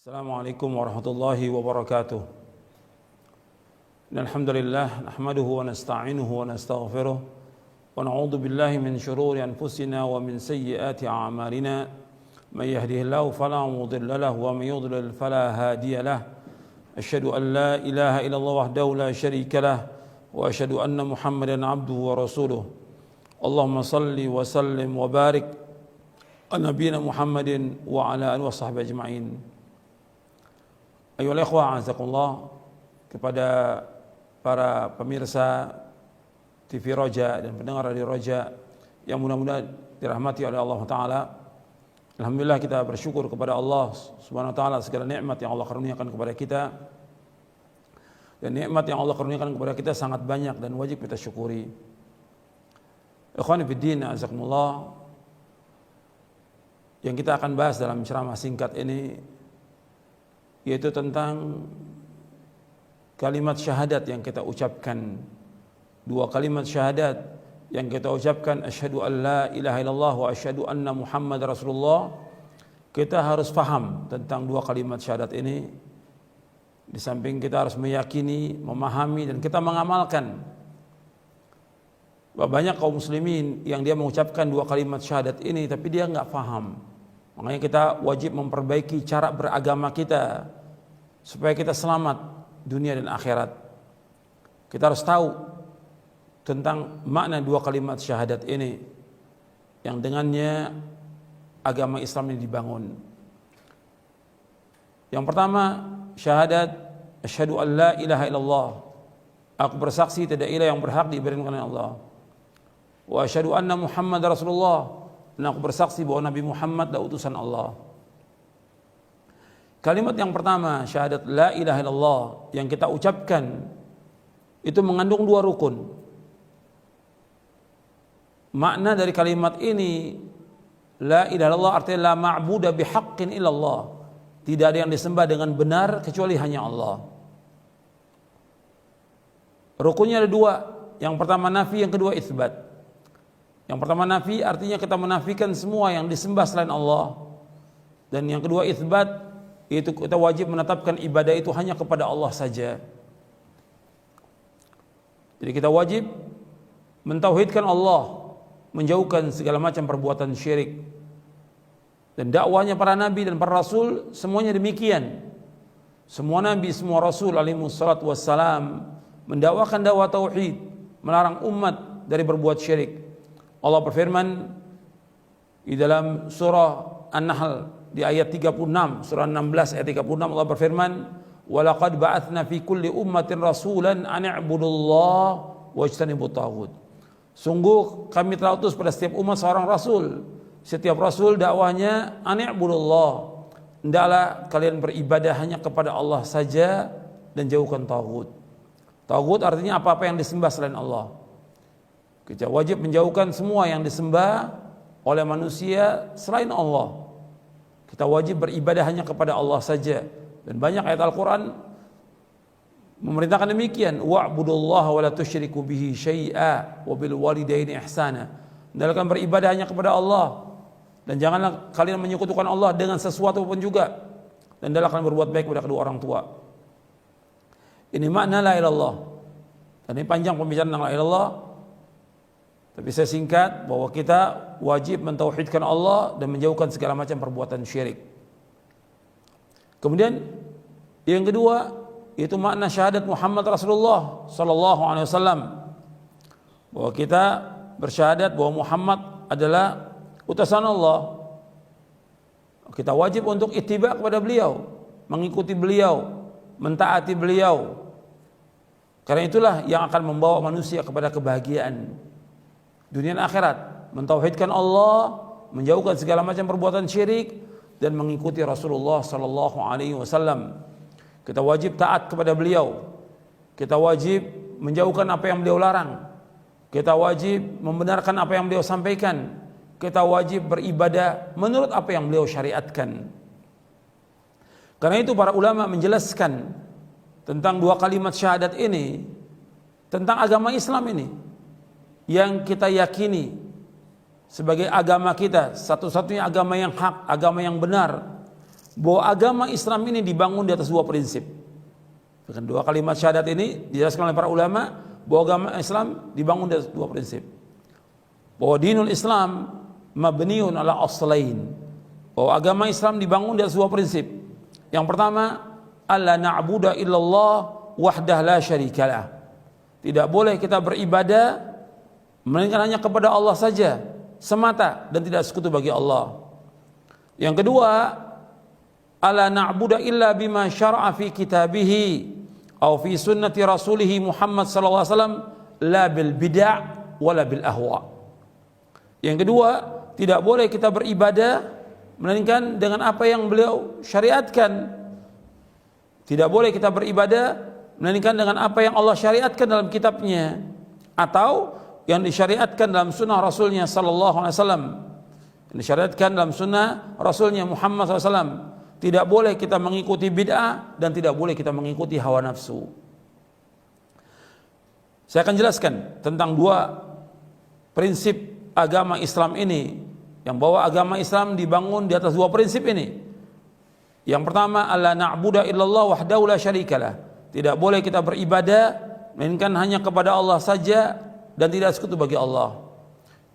Assalamualaikum warahmatullahi wabarakatuh. Alhamdulillah nahmaduhu wa nasta'inuhu wa nastaghfiruh wa na'udzu billahi min shururi anfusina wa min sayyiati a'malina. May yahdihillahu fala mudilla lahu wa may yudlil fala hadiya lahu. Asyhadu an la ilaha illallah wahdahu la syarika lahu wa asyhadu anna Muhammadan 'abduhu wa rasuluh. Allahumma salli wa sallim wa barik ala nabiyyina Muhammadin wa ala alihi wa sahbihi ajma'in. Ayolah ikhwah azakumullah, kepada para pemirsa TV Roja dan pendengar Radio Roja yang mudah-mudahan dirahmati oleh Allah Ta'ala. Alhamdulillah kita bersyukur kepada Allah Subhanahu Wa Ta'ala segala nikmat yang Allah karuniakan kepada kita. Dan nikmat yang Allah karuniakan kepada kita sangat banyak dan wajib kita syukuri. Ikhwani fiddin azakumullah, yang kita akan bahas dalam ceramah singkat ini yaitu tentang kalimat syahadat yang kita ucapkan. Dua kalimat syahadat yang kita ucapkan, asyhadu an la ilaha illallah wa asyhadu anna Muhammad Rasulullah. Kita harus faham tentang dua kalimat syahadat ini. Di samping kita harus meyakini, memahami, dan kita mengamalkan. Banyak kaum muslimin yang dia mengucapkan dua kalimat syahadat ini tapi dia nggak faham. Makanya kita wajib memperbaiki cara beragama kita supaya kita selamat dunia dan akhirat. Kita harus tahu tentang makna dua kalimat syahadat ini yang dengannya agama Islam ini dibangun. Yang pertama, syahadat asyhadu an la ilaha illallah. Aku bersaksi tidak ilah yang berhak diibadahkan oleh Allah. Wa asyhadu anna Muhammad Rasulullah. Dan aku bersaksi bahwa Nabi Muhammad adalah utusan Allah. Kalimat yang pertama, syahadat la ilaha illallah, yang kita ucapkan itu mengandung dua rukun. Makna dari kalimat ini, la ilaha illallah artinya la ma'buda bihaqqin illallah. Tidak ada yang disembah dengan benar kecuali hanya Allah. Rukunnya ada dua. Yang pertama nafi, yang kedua itsbat. Yang pertama nafi artinya kita menafikan semua yang disembah selain Allah. Dan yang kedua itsbat, yaitu kita wajib menetapkan ibadah itu hanya kepada Allah saja. Jadi kita wajib mentauhidkan Allah, menjauhkan segala macam perbuatan syirik. Dan dakwahnya para nabi dan para rasul semuanya demikian. Semua nabi, semua rasul alaihi wassalatu wassalam mendakwakan dakwah tauhid, melarang umat dari berbuat syirik. Allah berfirman di dalam surah An-Nahl di ayat 36, surah 16 ayat 36, Allah berfirman, "Wa laqad ba'atsna fi kulli ummatin rasulan an i'budullaha wajtanibut taghut." Sungguh kami telah utus pada setiap umat seorang rasul. Setiap rasul dakwahnya an i'budullah. Hendaklah kalian beribadah hanya kepada Allah saja dan jauhkan taghut. Taghut artinya apa-apa yang disembah selain Allah. Kita wajib menjauhkan semua yang disembah oleh manusia selain Allah. Kita wajib beribadah hanya kepada Allah saja. Dan banyak ayat Al-Quran memerintahkan demikian. Wa'budullaha wa la tusyriku bihi syai'a wa bil walidaini ihsana. Hendaklah beribadah hanya kepada Allah. Dan janganlah kalian menyekutukan Allah dengan sesuatu pun juga. Dan hendaklah kalian berbuat baik kepada kedua orang tua. Ini makna la ilaha illallah. Dan ini panjang pembicaraan tentang la ilaha illallah. Tapi saya singkat bahwa kita wajib mentauhidkan Allah dan menjauhkan segala macam perbuatan syirik. Kemudian yang kedua yaitu makna syahadat Muhammad Rasulullah sallallahu alaihi wasallam, bahwa kita bersyahadat bahwa Muhammad adalah utusan Allah. Kita wajib untuk ittiba kepada beliau, mengikuti beliau, mentaati beliau. Karena itulah yang akan membawa manusia kepada kebahagiaan dunia dan akhirat, mentauhidkan Allah, menjauhkan segala macam perbuatan syirik dan mengikuti Rasulullah sallallahu alaihi wasallam. Kita wajib taat kepada beliau. Kita wajib menjauhkan apa yang beliau larang. Kita wajib membenarkan apa yang beliau sampaikan. Kita wajib beribadah menurut apa yang beliau syariatkan. Karena itu para ulama menjelaskan tentang dua kalimat syahadat ini, tentang agama Islam ini yang kita yakini sebagai agama kita, satu-satunya agama yang hak, agama yang benar, bahwa agama Islam ini dibangun di atas dua prinsip. Dengan dua kalimat syahadat ini dijelaskan oleh para ulama bahwa agama Islam dibangun di atas dua prinsip. Bahwa dinul Islam mabniun ala aslain. Bahwa agama Islam dibangun di atas dua prinsip. Yang pertama, alla na'budu illallah wahdah la syarikalah. Tidak boleh kita beribadah melainkan hanya kepada Allah saja semata dan tidak sekutu bagi Allah. Yang kedua, alla na'budu illa bima syara'a fi kitabihi aw fi sunnati rasulih Muhammad sallallahu alaihi wasallam la bil bid'ah wala bil ahwa. Yang kedua, tidak boleh kita beribadah melainkan dengan apa yang beliau syariatkan. Tidak boleh kita beribadah melainkan dengan apa yang Allah syariatkan dalam kitabnya atau yang disyariatkan dalam sunnah Rasulnya sallallahu alaihi wasallam. Yang disyariatkan dalam sunnah Rasulnya Muhammad sallallahu alaihi wasallam. Tidak boleh kita mengikuti bid'ah dan tidak boleh kita mengikuti hawa nafsu. Saya akan jelaskan tentang dua prinsip agama Islam ini, yang bahwa agama Islam dibangun di atas dua prinsip ini. Yang pertama, alla na'budu illallah wahdahu la syarikalah. Tidak boleh kita beribadah melainkan hanya kepada Allah saja dan tidak sekutu bagi Allah.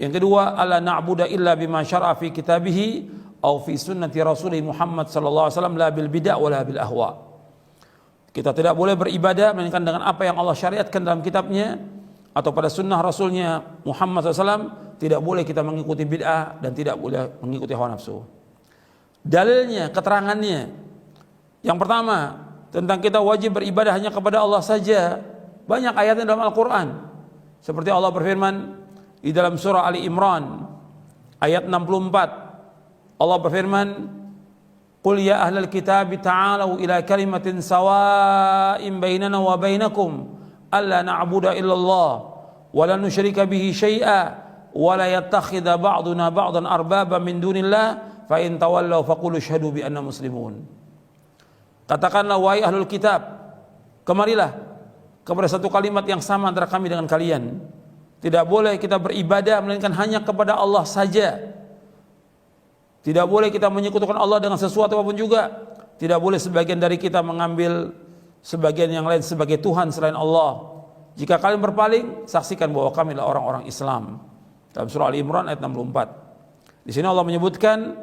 Yang kedua, alla na'budu illa bima syara'a fi kitabihi aw fi sunnati rasulih Muhammad sallallahu alaihi wasallam la bil bid'ah wala bil ahwa. Kita tidak boleh beribadah melainkan dengan apa yang Allah syariatkan dalam kitabnya atau pada sunnah Rasulnya Muhammad SAW. Tidak boleh kita mengikuti bid'ah dan tidak boleh mengikuti hawa nafsu. Dalilnya, keterangannya, yang pertama tentang kita wajib beribadah hanya kepada Allah saja, banyak ayatnya dalam Al-Quran. Seperti Allah berfirman di dalam surah Ali Imran ayat 64, Allah berfirman, qul ya ahlal kitab ta'alu ila kalimatin sawa'in bainana wa bainakum alla na'budu illallah wa la nusyrika bihi syai'a wa la yattakhidha ba'duna ba'dan arbaba min dunillah fa in tawallaw faqulu syahadu bi anna muslimun. Katakanlah wahai ahlul kitab, kemarilah kepada satu kalimat yang sama antara kami dengan kalian. Tidak boleh kita beribadah melainkan hanya kepada Allah saja. Tidak boleh kita menyekutukan Allah dengan sesuatu apapun juga. Tidak boleh sebagian dari kita mengambil sebagian yang lain sebagai Tuhan selain Allah. Jika kalian berpaling, saksikan bahwa kami adalah orang-orang Islam. Dalam surah Ali Imran ayat 64. Di sini Allah menyebutkan,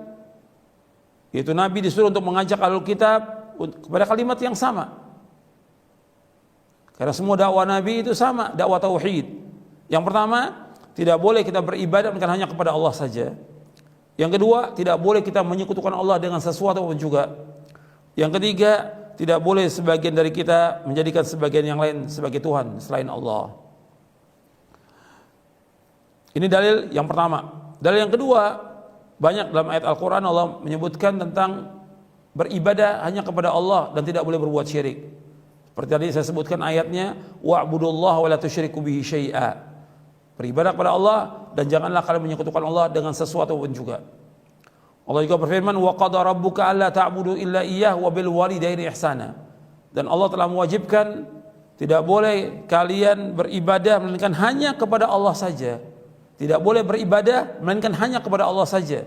yaitu Nabi disuruh untuk mengajak ahlul kitab kepada kalimat yang sama. Karena semua dakwah Nabi itu sama, dakwah tauhid. Yang pertama, tidak boleh kita beribadah bukan hanya kepada Allah saja. Yang kedua, tidak boleh kita menyekutukan Allah dengan sesuatu pun juga. Yang ketiga, tidak boleh sebagian dari kita menjadikan sebagian yang lain sebagai Tuhan selain Allah. Ini dalil yang pertama. Dalil yang kedua, banyak dalam ayat Al-Quran Allah menyebutkan tentang beribadah hanya kepada Allah dan tidak boleh berbuat syirik. Seperti tadi saya sebutkan ayatnya, wa'budullaha wa la tusyriku bihi syai'a. Beribadah kepada Allah dan janganlah kalian menyekutukan Allah dengan sesuatu pun juga. Allah juga berfirman, wa qada rabbuka alla ta'budu illa iyyah wa bil walidaini ihsana. Dan Allah telah mewajibkan tidak boleh kalian beribadah melainkan hanya kepada Allah saja. Tidak boleh beribadah melainkan hanya kepada Allah saja.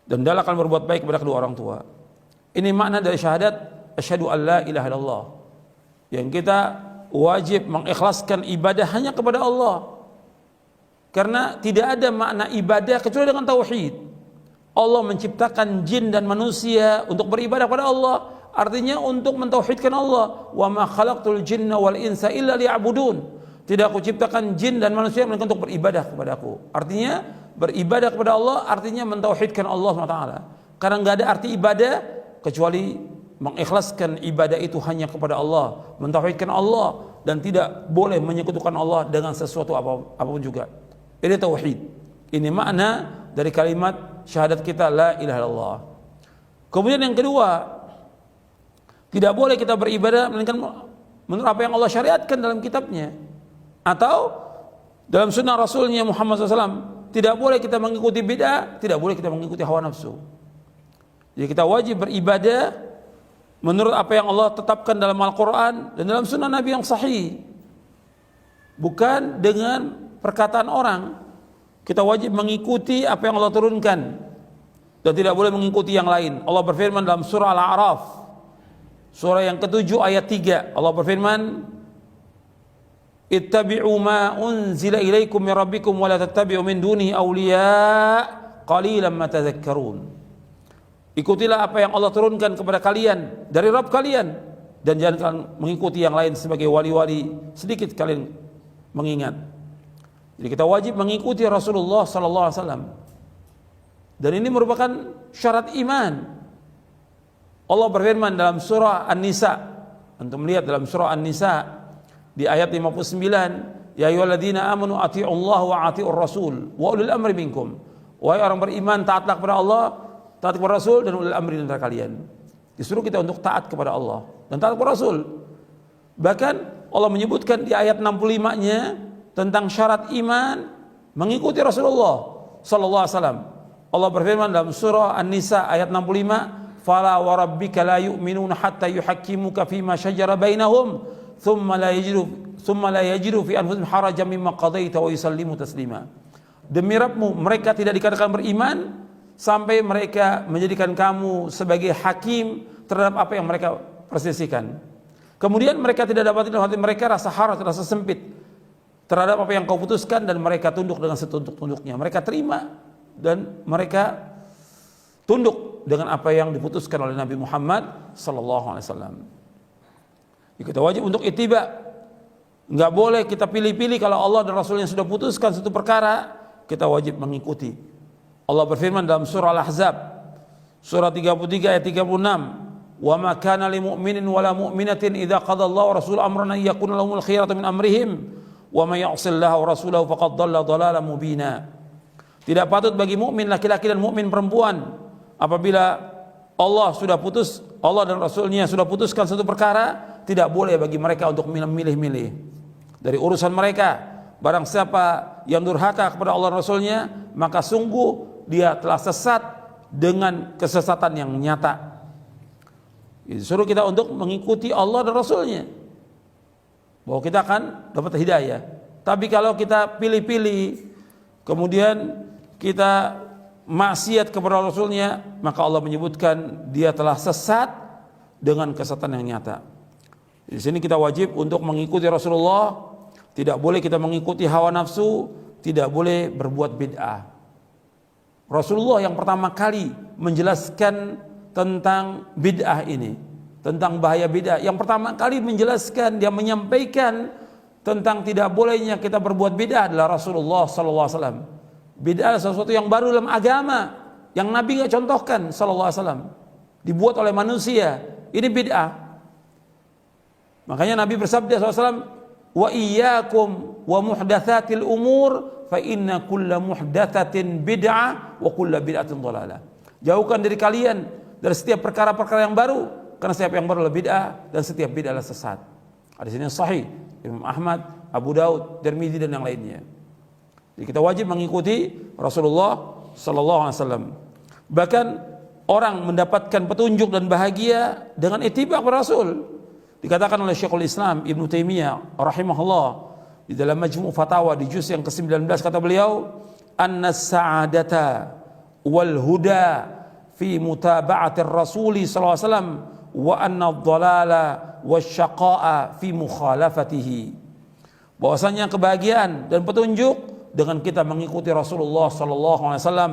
Dan hendaklah kalian berbuat baik kepada kedua orang tua. Ini makna dari syahadat asyhadu an la ilaha illallah. Yang kita wajib mengikhlaskan ibadah hanya kepada Allah. Karena tidak ada makna ibadah kecuali dengan tauhid. Allah menciptakan jin dan manusia untuk beribadah kepada Allah. Artinya untuk mentauhidkan Allah. Wa ma khalaqtul jinna wal insa illa liya'budun. Tidak aku ciptakan jin dan manusia melainkan untuk beribadah kepadaku. Artinya beribadah kepada Allah artinya mentauhidkan Allah SWT. Karena nggak ada arti ibadah kecuali mengikhlaskan ibadah itu hanya kepada Allah, mentauhidkan Allah dan tidak boleh menyekutukan Allah dengan sesuatu apapun juga. Ini tauhid. Ini makna dari kalimat syahadat kita la ilaha illallah. Kemudian yang kedua, tidak boleh kita beribadah melainkan menurut apa yang Allah syariatkan dalam kitabnya atau dalam sunnah Rasulnya Muhammad SAW. Tidak boleh kita mengikuti bid'ah, tidak boleh kita mengikuti hawa nafsu. Jadi kita wajib beribadah menurut apa yang Allah tetapkan dalam Al-Quran dan dalam sunnah Nabi yang sahih. Bukan dengan perkataan orang. Kita wajib mengikuti apa yang Allah turunkan. dan tidak boleh mengikuti yang lain. Allah berfirman dalam surah Al-A'raf, surah yang ke-7 ayat 3. Allah berfirman, ittabi'u ma unzila ilaikum min rabbikum wa la tattabi'u min dunihi awliya qalilan ma tadhakkarun. Ikutilah apa yang Allah turunkan kepada kalian dari Rabb kalian, dan jangan kalian mengikuti yang lain sebagai wali-wali, sedikit kalian mengingat. Jadi kita wajib mengikuti Rasulullah sallallahu alaihi wasallam. Dan ini merupakan syarat iman. Allah berfirman dalam surah An-Nisa, untuk melihat dalam surah An-Nisa di ayat 59, ya ayyuhalladzina amanu athi'ullaha wa athi'ur rasul wa ulil amri minkum. Wahai orang beriman, taatlah kepada Allah, taat kepada Rasul, dan ulil amri antara kalian. Disuruh kita untuk taat kepada Allah dan taat kepada Rasul. Bahkan Allah menyebutkan di ayat 65-nya tentang syarat iman mengikuti Rasulullah sallallahu alaihi wasallam. Allah berfirman dalam surah An-Nisa ayat 65, fala wa rabbika la yu'minuna hatta yuhakkimuka fima shajara bainahum thumma la yajidu fi anfusihim harajan mimma qadaita wa yusallimu taslima. Demi Rabbmu, mereka tidak dikatakan beriman sampai mereka menjadikan kamu sebagai hakim terhadap apa yang mereka perselisihkan. Kemudian mereka tidak dapat dalam hati mereka rasa haraj, rasa sempit terhadap apa yang kau putuskan, dan mereka tunduk dengan setunduk-tunduknya. Mereka terima dan mereka tunduk dengan apa yang diputuskan oleh Nabi Muhammad sallallahu alaihi wasallam. Kita wajib untuk ittiba. Enggak boleh kita pilih-pilih. Kalau Allah dan Rasulnya sudah putuskan satu perkara, kita wajib mengikuti. Allah berfirman dalam surah Al-Ahzab, surah 33 ayat 36, wa ma kana lil mu'minin wala mu'minatin idza qada Allahu wa rasuluhu amran an yakuna lahumul khiyaratu min amrihim wa may ya'sillaha wa rasulahu faqad dhalla dhalalan mubina. Tidak patut bagi mukmin laki-laki dan mukmin perempuan apabila Allah dan Rasulnya sudah putuskan satu perkara, tidak boleh bagi mereka untuk memilih-milih dari urusan mereka. Barang siapa yang durhaka kepada Allah dan Rasulnya, maka sungguh dia telah sesat dengan kesesatan yang nyata. Disuruh kita untuk mengikuti Allah dan Rasulnya, bahwa kita akan dapat hidayah. Tapi kalau kita pilih-pilih, kemudian kita maksiat kepada Rasulnya, maka Allah menyebutkan dia telah sesat dengan kesesatan yang nyata. Di sini kita wajib untuk mengikuti Rasulullah. Tidak boleh kita mengikuti hawa nafsu, tidak boleh berbuat bid'ah. Rasulullah yang pertama kali menjelaskan tentang bid'ah ini, tentang bahaya bid'ah. Yang pertama kali menjelaskan, dia menyampaikan tentang tidak bolehnya kita berbuat bid'ah adalah Rasulullah sallallahu alaihi wasallam. Bid'ah adalah sesuatu yang baru dalam agama, yang Nabi enggak contohkan sallallahu alaihi wasallam. Dibuat oleh manusia. Ini bid'ah. Makanya Nabi bersabda sallallahu alaihi wasallam, wa iyyakum wa muhdatsatil umur fa inna kulla muhdatsatin bid'ah wa kulla bid'atin dhalalah. Jauhkan diri kalian dari setiap perkara-perkara yang baru, karena setiap yang baru adalah bid'ah dan setiap bid'ah adalah sesat. Hadis ini sahih, Imam Ahmad, Abu Daud, Tirmidzi dan yang lainnya. Jadi kita wajib mengikuti Rasulullah sallallahu alaihi wasallam. Bahkan orang mendapatkan petunjuk dan bahagia dengan ittiba kepada Rasul. Dikatakan oleh Syekhul Islam Ibnu Taimiyah rahimahullah di dalam Majmu' Fatawa di juz yang ke-19, kata beliau, annas sa'adata wal huda fi mutaba'atir Rasul sallallahu alaihi wasallam wa anna ad-dhalala wasyaqa'a fi mukhalafatihi. Bahwasanya kebahagiaan dan petunjuk dengan kita mengikuti Rasulullah sallallahu alaihi wasallam,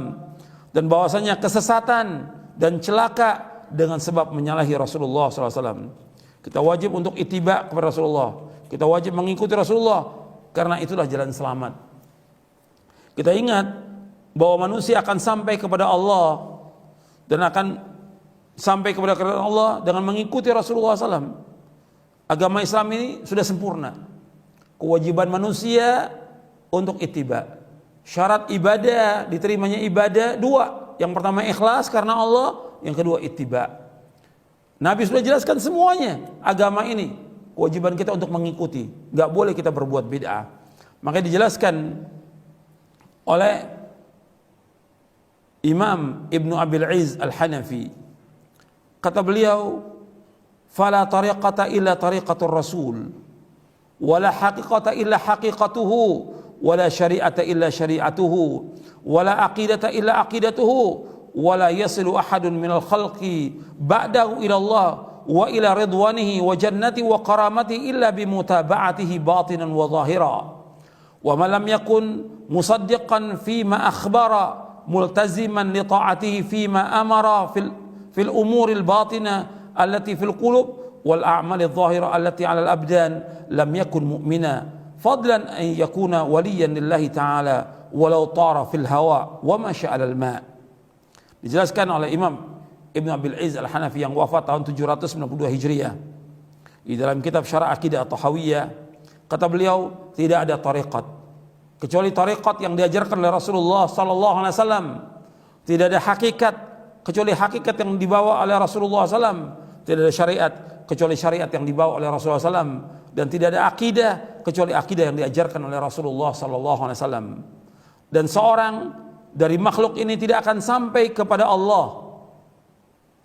dan bahwasanya kesesatan dan celaka dengan sebab menyalahi Rasulullah sallallahu alaihi wasallam. Kita wajib untuk ittiba kepada Rasulullah. Kita wajib mengikuti Rasulullah, karena itulah jalan selamat. Kita ingat bahwa manusia akan sampai kepada Allah dan akan sampai kepada keridhaan Allah dengan mengikuti Rasulullah SAW. Agama Islam ini sudah sempurna. Kewajiban manusia untuk ittiba. Syarat ibadah, diterimanya ibadah dua. Yang pertama ikhlas karena Allah, yang kedua ittiba. Nabi sudah jelaskan semuanya agama ini. Kewajiban kita untuk mengikuti. Gak boleh kita berbuat bid'ah. Makanya dijelaskan oleh Imam Ibnu Abil Izz Al-Hanafi. Kata beliau, fala tariqata illa tariqatur rasul, wala haqiqata illa haqiqatuhu, wala syari'ata illa syari'atuhu, wala aqidata illa aqidatuhu, wa la yasilu ahadun minal khalqi ba'dahu ila Allah wa ila ridwanihi wa jannati wa karamati illa bimutaba'atihi batinan wa zahira wa ma lam yakun musaddiqan fima akhbara multaziman li ta'atihi fima amara fil umuril batina allati fil qulub wal a'malil zahira allati 'ala al abdan lam yakun mu'mina fadlan an yakuna waliyan lillahi ta'ala walau tara fil hawa wa masya 'alal ma'. Dijelaskan oleh Imam Ibn Abil Izz Al-Hanafi yang wafat tahun 792 Hijriah di dalam kitab Syarah Aqidah Tahawiyah, kata beliau, tidak ada tarekat kecuali tarekat yang diajarkan oleh Rasulullah sallallahu alaihi wasallam. Tidak ada hakikat kecuali hakikat yang dibawa oleh Rasulullah SAW. Tidak ada syariat kecuali syariat yang dibawa oleh Rasulullah SAW. Dan tidak ada akidah kecuali akidah yang diajarkan oleh Rasulullah sallallahu alaihi wasallam. Dan seorang dari makhluk ini tidak akan sampai kepada Allah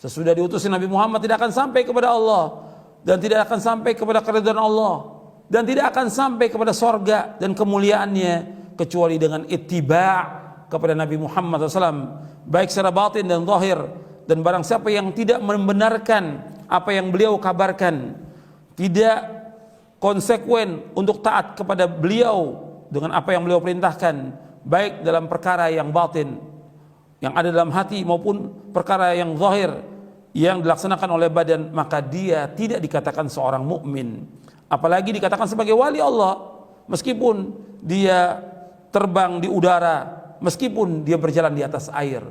sesudah diutusin Nabi Muhammad, tidak akan sampai kepada Allah dan tidak akan sampai kepada keridhaan Allah dan tidak akan sampai kepada sorga dan kemuliaannya kecuali dengan ittiba' kepada Nabi Muhammad SAW, baik secara batin dan zahir. Dan barang siapa yang tidak membenarkan apa yang beliau kabarkan, tidak konsekuen untuk taat kepada beliau dengan apa yang beliau perintahkan, baik dalam perkara yang batin yang ada dalam hati maupun perkara yang zahir yang dilaksanakan oleh badan, maka dia tidak dikatakan seorang mukmin, apalagi dikatakan sebagai wali Allah. Meskipun dia terbang di udara, meskipun dia berjalan di atas air,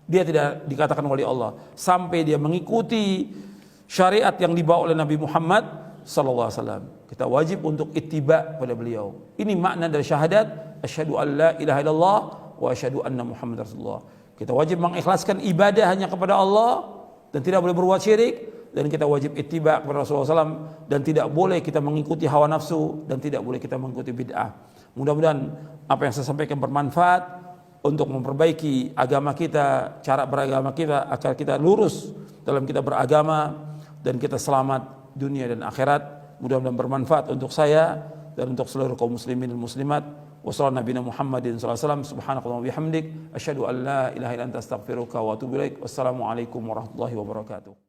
dia tidak dikatakan wali Allah sampai dia mengikuti syariat yang dibawa oleh Nabi Muhammad sallallahu alaihi wasallam. Kita wajib untuk ittiba pada beliau. Ini makna dari syahadat asyhadu an la ilaha illallah wa asyhadu anna muhammadar rasulullah. Kita wajib mengikhlaskan ibadah hanya kepada Allah dan tidak boleh berbuat syirik, dan kita wajib ittiba kepada Rasulullah SAW, dan tidak boleh kita mengikuti hawa nafsu, dan tidak boleh kita mengikuti bid'ah. Mudah-mudahan apa yang saya sampaikan bermanfaat untuk memperbaiki agama kita, cara beragama kita, agar kita lurus dalam kita beragama dan kita selamat dunia dan akhirat. Mudah-mudahan bermanfaat untuk saya dan untuk seluruh kaum muslimin dan muslimat. Wassallallahu nabiyana Muhammadin sallallahu alaihi wasallam, subhanakallahumma wa bihamdik asyhadu an la ilaha illa anta astaghfiruka wa atubu ilaik. Wassalamu alaikum warahmatullahi wabarakatuh.